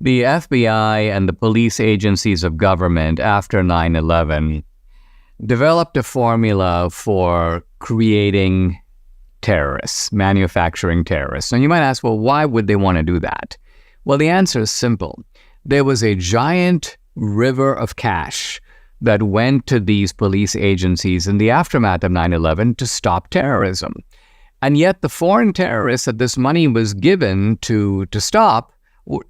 The FBI and the police agencies of government after 9/11 developed a formula for creating terrorists, manufacturing terrorists. And you might ask, well, why would they want to do that? Well, the answer is simple. There was a giant river of cash that went to these police agencies in the aftermath of 9/11 to stop terrorism. And yet the foreign terrorists that this money was given to stop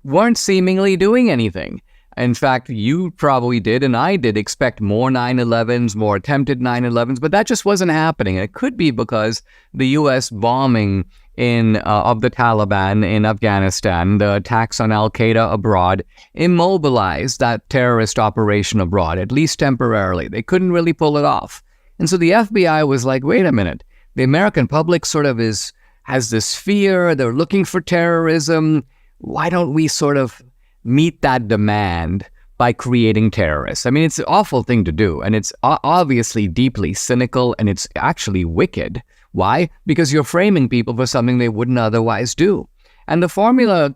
weren't seemingly doing anything. In fact, you probably did, and I did, expect more 9/11s, more attempted 9/11s, but that just wasn't happening. It could be because the U.S. bombing of the Taliban in Afghanistan, the attacks on Al-Qaeda abroad, immobilized that terrorist operation abroad, at least temporarily. They couldn't really pull it off. And so the FBI was like, wait a minute, the American public sort of has this fear, they're looking for terrorism. Why don't we sort of meet that demand by creating terrorists? I mean, it's an awful thing to do, and it's obviously deeply cynical, and it's actually wicked. Why? Because you're framing people for something they wouldn't otherwise do. And the formula,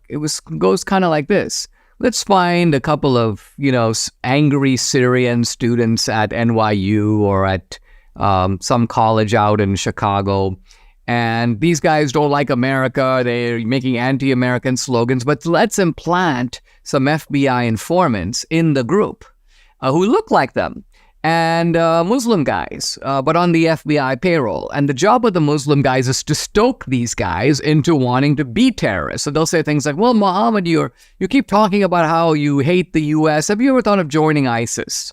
goes kind of like this. Let's find a couple of, angry Syrian students at NYU or at some college out in Chicago. And these guys don't like America. They're making anti-American slogans. But let's implant some FBI informants in the group who look like them. And Muslim guys, but on the FBI payroll. And the job of the Muslim guys is to stoke these guys into wanting to be terrorists. So they'll say things like, well, Muhammad, you keep talking about how you hate the U.S. Have you ever thought of joining ISIS?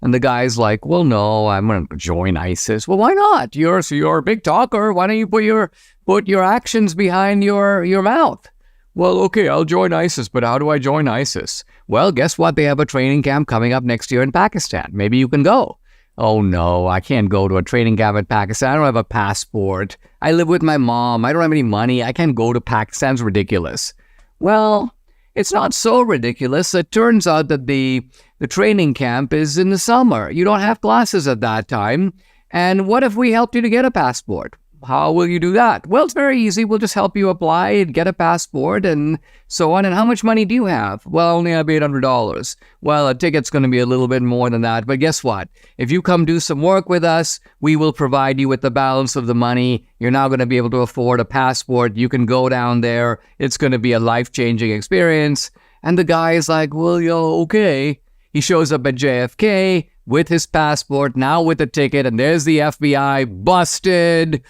And the guy's like, well, no, I'm going to join ISIS. Well, why not? You're a big talker. Why don't you put your actions behind your mouth? Well, okay, I'll join ISIS, but how do I join ISIS? Well, guess what? They have a training camp coming up next year in Pakistan. Maybe you can go. Oh, no, I can't go to a training camp in Pakistan. I don't have a passport. I live with my mom. I don't have any money. I can't go to Pakistan. It's ridiculous. Well, it's not so ridiculous. It turns out that the training camp is in the summer. You don't have classes at that time. And what if we helped you to get a passport? How will you do that? Well, it's very easy. We'll just help you apply and get a passport and so on. And how much money do you have? Well, I only have $800. Well, a ticket's going to be a little bit more than that. But guess what? If you come do some work with us, we will provide you with the balance of the money. You're now going to be able to afford a passport. You can go down there. It's going to be a life-changing experience. And the guy is like, well, okay. He shows up at JFK with his passport, now with a ticket, and there's the FBI, busted,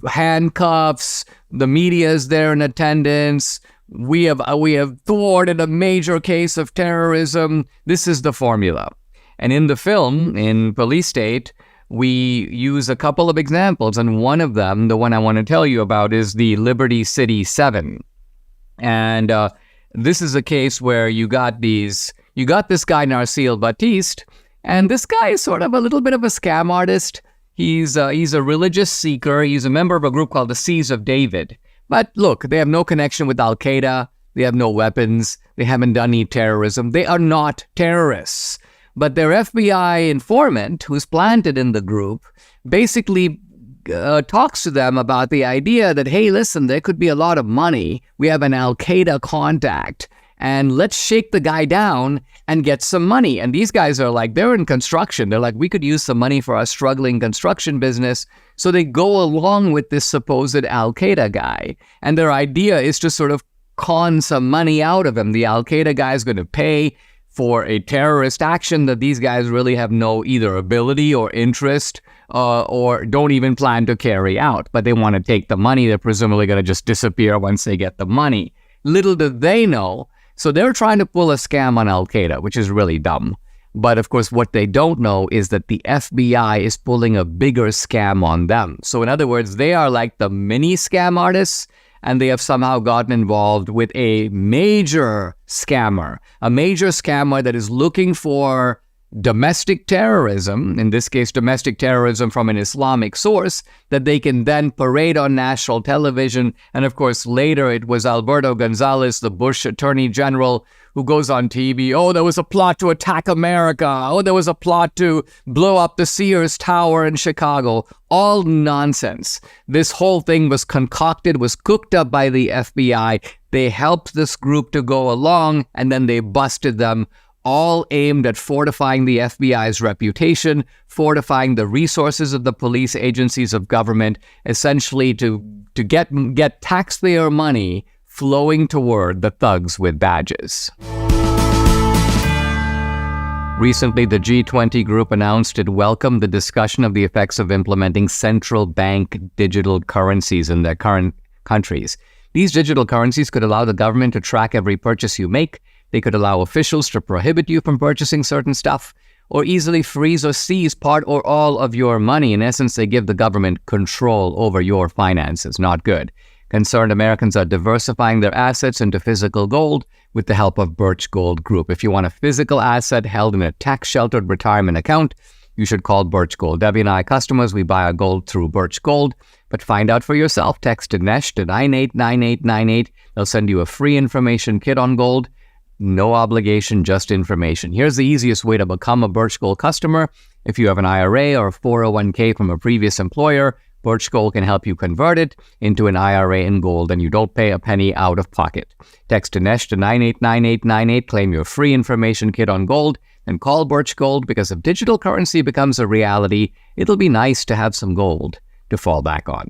handcuffs, the media is there in attendance. We have thwarted a major case of terrorism. This is the formula. And in the film, in Police State, we use a couple of examples, and one of them, the one I want to tell you about, is the Liberty City 7. And this is a case where you got this guy, Narcille Batiste, and this guy is sort of a little bit of a scam artist. He's a religious seeker. He's a member of a group called the Seas of David. But look, they have no connection with Al-Qaeda. They have no weapons. They haven't done any terrorism. They are not terrorists. But their FBI informant, who's planted in the group, basically talks to them about the idea that, hey, listen, there could be a lot of money. We have an Al-Qaeda contact. And let's shake the guy down and get some money. And these guys are like, they're in construction. They're like, we could use some money for our struggling construction business. So they go along with this supposed Al-Qaeda guy. And their idea is to sort of con some money out of him. The Al-Qaeda guy is going to pay for a terrorist action that these guys really have no either ability or interest or don't even plan to carry out. But they want to take the money. They're presumably going to just disappear once they get the money. Little do they know. So they're trying to pull a scam on Al-Qaeda, which is really dumb. But of course, what they don't know is that the FBI is pulling a bigger scam on them. So in other words, they are like the mini scam artists, and they have somehow gotten involved with a major scammer that is looking for domestic terrorism, in this case, domestic terrorism from an Islamic source, that they can then parade on national television. And of course, later it was Alberto Gonzales, the Bush Attorney General, who goes on TV. Oh, there was a plot to attack America. Oh, there was a plot to blow up the Sears Tower in Chicago. All nonsense. This whole thing was concocted, was cooked up by the FBI. They helped this group to go along, and then they busted them, all aimed at fortifying the FBI's reputation, fortifying the resources of the police agencies of government, essentially to get taxpayer money flowing toward the thugs with badges. Recently, the G20 group announced it welcomed the discussion of the effects of implementing central bank digital currencies in their current countries. These digital currencies could allow the government to track every purchase you make. They could allow officials to prohibit you from purchasing certain stuff, or easily freeze or seize part or all of your money. In essence, they give the government control over your finances. Not good. Concerned Americans are diversifying their assets into physical gold with the help of Birch Gold Group. If you want a physical asset held in a tax-sheltered retirement account, you should call Birch Gold. Debbie and I, customers, we buy our gold through Birch Gold. But find out for yourself. Text Dinesh to 989898. They'll send you a free information kit on gold. No obligation, just information. Here's the easiest way to become a Birch Gold customer. If you have an IRA or a 401k from a previous employer, Birch Gold can help you convert it into an IRA in gold, and you don't pay a penny out of pocket. Text Dinesh to 989898. Claim your free information kit on gold, and call Birch Gold, because if digital currency becomes a reality, it'll be nice to have some gold to fall back on.